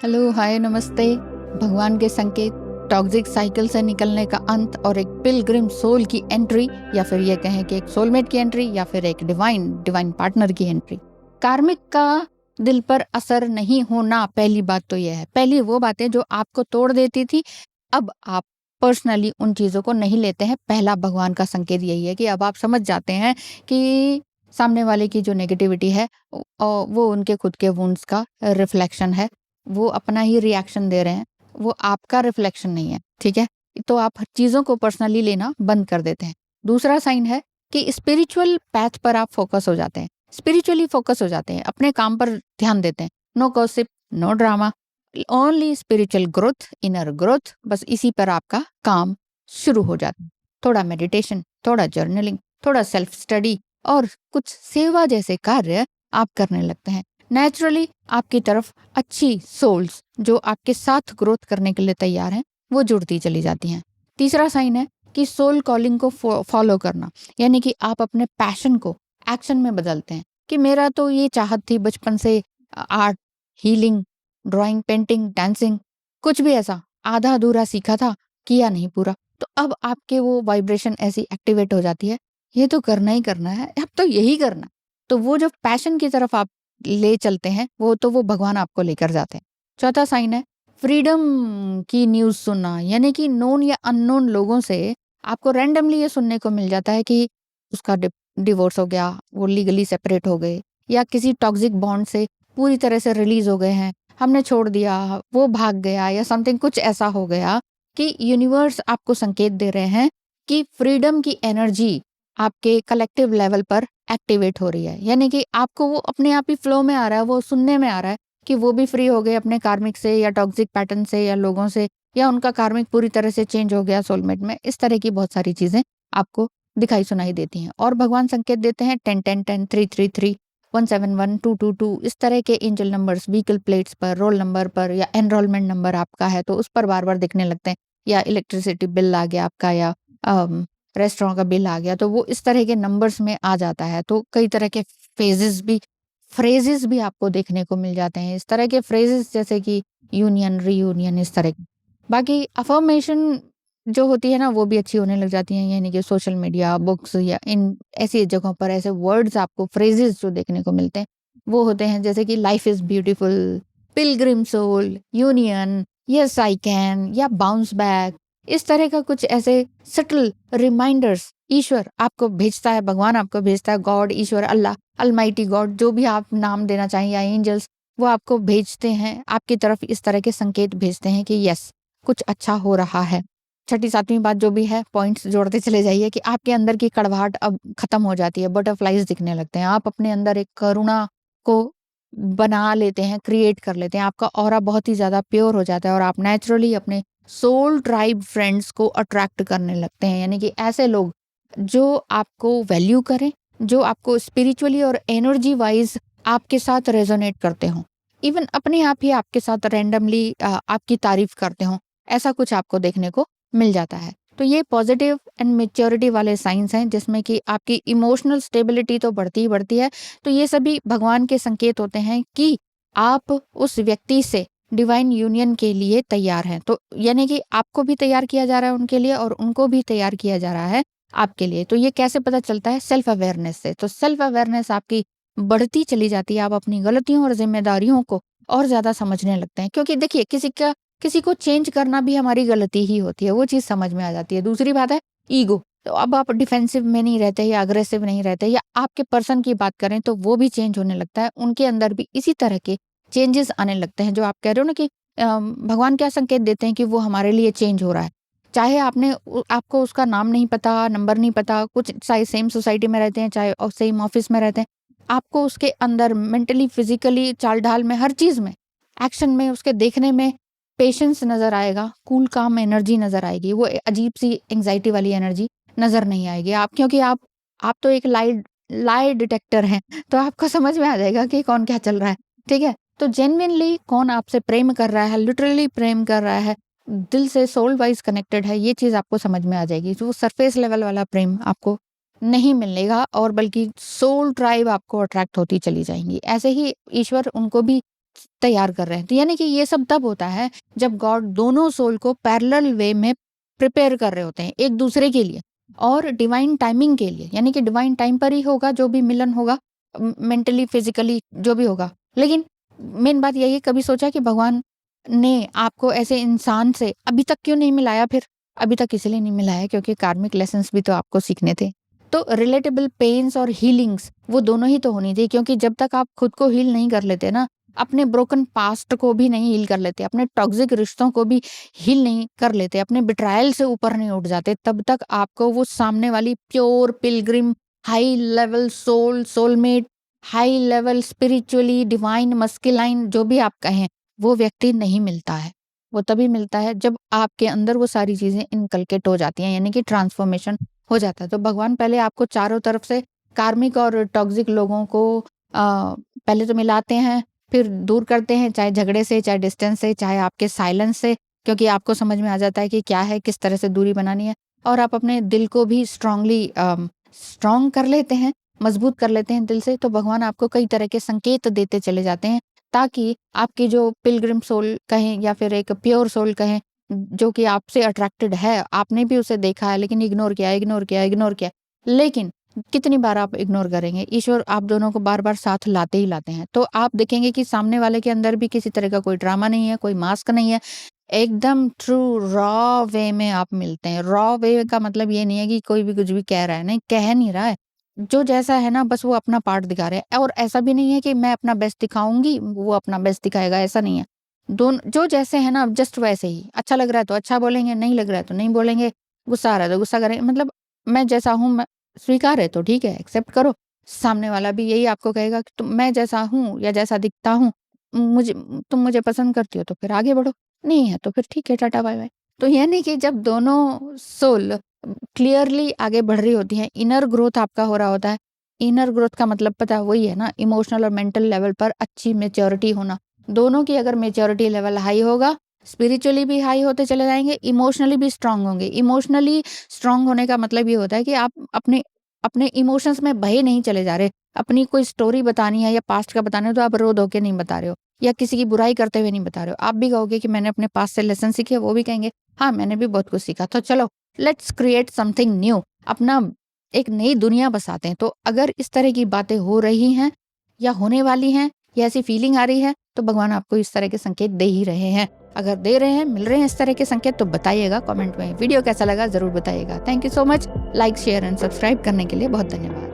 Hello, हाय, नमस्ते। भगवान के संकेत, टॉक्सिक साइकिल से निकलने का अंत और एक पिलग्रिम सोल की एंट्री, या फिर ये कहें कि एक सोलमेट की एंट्री, या फिर एक डिवाइन पार्टनर की एंट्री। कार्मिक का दिल पर असर नहीं होना, पहली बात तो यह है। पहली वो बातें जो आपको तोड़ देती थी, अब आप पर्सनली उन चीज़ों को नहीं लेते हैं। पहला भगवान का संकेत यही है कि अब आप समझ जाते हैं कि सामने वाले की जो नेगेटिविटी है वो उनके खुद के वुंड्स का रिफ्लेक्शन है। वो अपना ही रिएक्शन दे रहे हैं, वो आपका रिफ्लेक्शन नहीं है, ठीक है? तो आप चीज़ों को पर्सनली लेना बंद कर देते हैं। दूसरा साइन है कि स्पिरिचुअल पैथ पर आप फोकस हो जाते हैं, स्पिरिचुअली फोकस हो जाते हैं, अपने काम पर ध्यान देते हैं। No gossip, no drama, only spiritual growth, inner growth, बस इसी पर आपका काम शुरू हो जाता है। थोड़ा मेडिटेशन, थोड़ा जर्नलिंग, थोड़ा सेल्फ स्टडी और कुछ सेवा जैसे कार्य आप करने लगते हैं। नेचुरली आपकी तरफ अच्छी सोल्स जो आपके साथ ग्रोथ करने के लिए तैयार हैं, वो जुड़ती चली जाती हैं। तीसरा साइन है कि सोल कॉलिंग को फॉलो करना, यानी कि आप अपने पैशन को एक्शन में बदलते हैं। कि मेरा तो ये चाहत थी बचपन से, art, healing, drawing, painting, dancing, कुछ भी ऐसा आधा अधूरा सीखा था, किया नहीं पूरा। तो अब आपके वो वाइब्रेशन ऐसी एक्टिवेट हो जाती है, ये तो करना ही करना है, अब तो यही करना। तो वो जो पैशन की तरफ आप ले चलते हैं, वो भगवान आपको लेकर जाते हैं। चौथा साइन है फ्रीडम की न्यूज़ सुनना, यानी कि नोन या अननोन लोगों से आपको रैंडमली ये सुनने को मिल जाता है कि उसका डिवोर्स हो गया, वो लीगली सेपरेट हो गए, या किसी टॉक्सिक बॉन्ड से पूरी तरह से रिलीज हो गए हैं, हमने छोड़ दिया, वो भाग गया, या समथिंग कुछ ऐसा हो गया कि यूनिवर्स आपको संकेत दे रहे हैं कि फ्रीडम की एनर्जी आपके कलेक्टिव लेवल पर एक्टिवेट हो रही है। यानी कि आपको वो अपने आप ही फ्लो में आ रहा है, वो सुनने में आ रहा है कि वो भी फ्री हो गए अपने कार्मिक से, या टॉक्सिक पैटर्न से, या लोगों से, या उनका कार्मिक पूरी तरह से चेंज हो गया सोलमेट में। इस तरह की बहुत सारी चीजें आपको दिखाई सुनाई देती हैं। और भगवान संकेत देते हैं 10-10-10, 3-3-3, 171-222, इस तरह के एंजल नंबर्स व्हीकल प्लेट्स पर, रोल नंबर पर, या एनरोलमेंट नंबर आपका है तो उस पर बार बार दिखने लगते हैं। या इलेक्ट्रिसिटी बिल आ गया आपका, या रेस्टोरेंट का बिल आ गया, तो वो इस तरह के नंबर्स में आ जाता है। तो कई तरह के फ्रेजेस भी आपको देखने को मिल जाते हैं। इस तरह के फ्रेजेस जैसे कि यूनियन, रीयूनियन, इस तरह की। बाकी अफर्मेशन जो होती है ना, वो भी अच्छी होने लग जाती हैं। यानी कि सोशल मीडिया, बुक्स, या इन ऐसी जगहों पर ऐसे वर्ड्स आपको, फ्रेजेस जो देखने को मिलते हैं, वो होते हैं जैसे कि life is beautiful, pilgrim soul, union, yes I can, या बाउंस बैक। इस तरह का कुछ ऐसे सटल रिमाइंडर्स ईश्वर आपको भेजता है, भगवान आपको भेजता है, गॉड, ईश्वर, अल्लाह, अलमाइटी गॉड, जो भी आप नाम देना चाहें, या एंजल्स, वो आपको भेजते हैं, आपकी तरफ इस तरह के संकेत भेजते हैं कि यस, कुछ अच्छा हो रहा है। छठी सातवीं बात जो भी है, पॉइंट्स जोड़ते चले जाइए कि आपके अंदर की कड़वाहट अब खत्म हो जाती है, बटरफ्लाइज दिखने लगते हैं, आप अपने अंदर एक करुणा को बना लेते हैं, क्रिएट कर लेते हैं, आपका ऑरा बहुत ही ज्यादा प्योर हो जाता है, और आप नेचुरली अपने सोल ट्राइब फ्रेंड्स को अट्रैक्ट करने लगते हैं। यानी कि ऐसे लोग जो आपको वैल्यू करें, जो आपको स्पिरिचुअली और एनर्जी वाइज आपके साथ रेजोनेट करते हों, इवन अपने आप ही आपके साथ रैंडमली आपकी तारीफ करते हों, ऐसा कुछ आपको देखने को मिल जाता है। तो ये पॉजिटिव एंड मेच्योरिटी वाले साइंस हैं, जिसमें कि आपकी इमोशनल स्टेबिलिटी तो बढ़ती ही बढ़ती है। तो ये सभी भगवान के संकेत होते हैं कि आप उस व्यक्ति से डिवाइन यूनियन के लिए तैयार हैं। तो यानी कि आपको भी तैयार किया जा रहा है उनके लिए, और उनको भी तैयार किया जा रहा है आपके लिए। तो ये कैसे पता चलता है? सेल्फ अवेयरनेस से। तो सेल्फ अवेयरनेस आपकी बढ़ती चली जाती है, आप अपनी गलतियों और जिम्मेदारियों को और ज्यादा समझने लगते हैं। क्योंकि देखिए, किसी को चेंज करना भी हमारी गलती ही होती है, वो चीज समझ में आ जाती है। दूसरी बात है ईगो। तो अब आप डिफेंसिव में नहीं रहते, या अग्रेसिव नहीं रहते, या आपके पर्सन की बात करें तो वो भी चेंज होने लगता है, उनके अंदर भी इसी तरह के चेंजेस आने लगते हैं। जो आप कह रहे हो ना कि भगवान क्या संकेत देते हैं कि वो हमारे लिए चेंज हो रहा है। चाहे आपको उसका नाम नहीं पता, नंबर नहीं पता, कुछ चाहे सेम सोसाइटी में रहते हैं, चाहे सेम ऑफिस में रहते हैं, आपको उसके अंदर मेंटली, फिजिकली, चाल ढाल में, हर चीज में, एक्शन में, उसके देखने में पेशेंस नजर आएगा, कूल काम एनर्जी नजर आएगी, वो अजीब सी एंग्जाइटी वाली एनर्जी नजर नहीं आएगी। क्योंकि आप तो एक लाई डिटेक्टर हैं, तो आपको समझ में आ जाएगा कि कौन क्या चल रहा है, ठीक है? तो जेन्युइनली कौन आपसे प्रेम कर रहा है, लिटरली प्रेम कर रहा है, दिल से सोल वाइज कनेक्टेड है, ये चीज आपको समझ में आ जाएगी। तो वो सरफेस लेवल वाला प्रेम आपको नहीं मिलेगा, और बल्कि सोल ट्राइब आपको अट्रैक्ट होती चली जाएंगी। ऐसे ही ईश्वर उनको भी तैयार कर रहे हैं। तो यानी कि ये सब तब होता है जब गॉड दोनों सोल को पैरेलल वे में प्रिपेयर कर रहे होते हैं एक दूसरे के लिए और डिवाइन टाइमिंग के लिए, यानी कि डिवाइन टाइम पर ही होगा जो भी मिलन होगा, मेंटली फिजिकली जो भी होगा। लेकिन मेन बात यही है, कभी सोचा कि भगवान ने आपको ऐसे इंसान से अभी तक क्यों नहीं मिलाया? फिर अभी तक इसलिए नहीं मिलाया क्योंकि कार्मिक लेसन्स भी तो आपको सीखने थे। तो रिलेटेबल पेन्स और हीलिंग्स वो दोनों ही तो होनी चाहिए, क्योंकि जब तक आप खुद को हील नहीं कर लेते ना, अपने ब्रोकन पास्ट को भी नहीं हील कर लेते, अपने टॉक्सिक रिश्तों को भी हील नहीं कर लेते, अपने बिट्रायल से ऊपर नहीं उठ जाते, तब तक आपको वो सामने वाली pure pilgrim, high level soul, soulmate, high level spiritually divine masculine जो भी आप कहें, वो व्यक्ति नहीं मिलता है। वो तभी मिलता है जब आपके अंदर वो सारी चीजें इनकलकेट हो जाती हैं, यानी कि ट्रांसफॉर्मेशन हो जाता है। तो भगवान पहले आपको चारों तरफ से कार्मिक और टॉक्सिक लोगों को पहले तो मिलाते हैं, फिर दूर करते हैं, चाहे झगड़े से, चाहे डिस्टेंस से, चाहे आपके साइलेंस से, क्योंकि आपको समझ में आ जाता है कि क्या है, किस तरह से दूरी बनानी है। और आप अपने दिल को भी स्ट्रॉन्ग कर लेते हैं, मजबूत कर लेते हैं दिल से। तो भगवान आपको कई तरह के संकेत देते चले जाते हैं, ताकि आपकी जो पिलग्रिम सोल कहें या फिर एक प्योर सोल कहें, जो कि आपसे अट्रैक्टेड है, आपने भी उसे देखा है लेकिन इग्नोर किया, लेकिन कितनी बार आप इग्नोर करेंगे? ईश्वर आप दोनों को बार बार साथ लाते ही लाते हैं। तो आप देखेंगे कि सामने वाले के अंदर भी किसी तरह का कोई ड्रामा नहीं है, कोई मास्क नहीं है, एकदम ट्रू रॉ वे में आप मिलते हैं। रॉ वे का मतलब ये नहीं है कि कोई भी कुछ भी कह रहा है, नहीं, कह नहीं रहा है, जो जैसा है ना बस वो अपना पार्ट दिखा रहे हैं। और ऐसा भी नहीं है कि मैं अपना बेस्ट दिखाऊंगी, वो अपना बेस्ट दिखाएगा, ऐसा नहीं है। दोनों जो जैसे है ना जस्ट वैसे ही, अच्छा लग रहा है तो अच्छा बोलेंगे, नहीं लग रहा है तो नहीं बोलेंगे, गुस्सा आ रहा है तो गुस्सा करेंगे। मतलब मैं जैसा हूँ, मैं स्वीकार है तो ठीक है, एक्सेप्ट करो। सामने वाला भी यही आपको कहेगा कि तुम, मैं जैसा हूँ या जैसा दिखता हूँ, मुझे, तुम मुझे पसंद करती हो तो फिर आगे बढ़ो, नहीं है तो फिर ठीक है, टाटा बाय बाय। तो यानी कि जब दोनों सोल क्लियरली आगे बढ़ रही होती हैं, इनर ग्रोथ आपका हो रहा होता है। इनर ग्रोथ का मतलब पता है, वही है ना, इमोशनल और मेंटल लेवल पर अच्छी मेच्योरिटी होना। दोनों की अगर मेच्योरिटी लेवल हाई होगा, स्पिरिचुअली भी हाई होते चले जाएंगे, इमोशनली भी स्ट्रांग होंगे। इमोशनली स्ट्रांग होने का मतलब ये होता है कि आप अपने अपने इमोशंस में बहे नहीं चले जा रहे। अपनी कोई स्टोरी बतानी है या पास्ट का बताना है तो आप रो धो के नहीं बता रहे हो, या किसी की बुराई करते हुए नहीं बता रहे हो। आप भी कहोगे कि मैंने अपने पास्ट से लेसन सीखे, वो भी कहेंगे हाँ मैंने भी बहुत कुछ सीखा। तो चलो लेट्स क्रिएट समथिंग न्यू, अपना एक नई दुनिया बसाते हैं। तो अगर इस तरह की बातें हो रही हैं या होने वाली हैं या ऐसी फीलिंग आ रही है, तो भगवान आपको इस तरह के संकेत दे ही रहे हैं। अगर दे रहे हैं, मिल रहे हैं इस तरह के संकेत, तो बताइएगा कमेंट में। वीडियो कैसा लगा जरूर बताइएगा। Thank you so much. Like, share and subscribe करने के लिए बहुत धन्यवाद।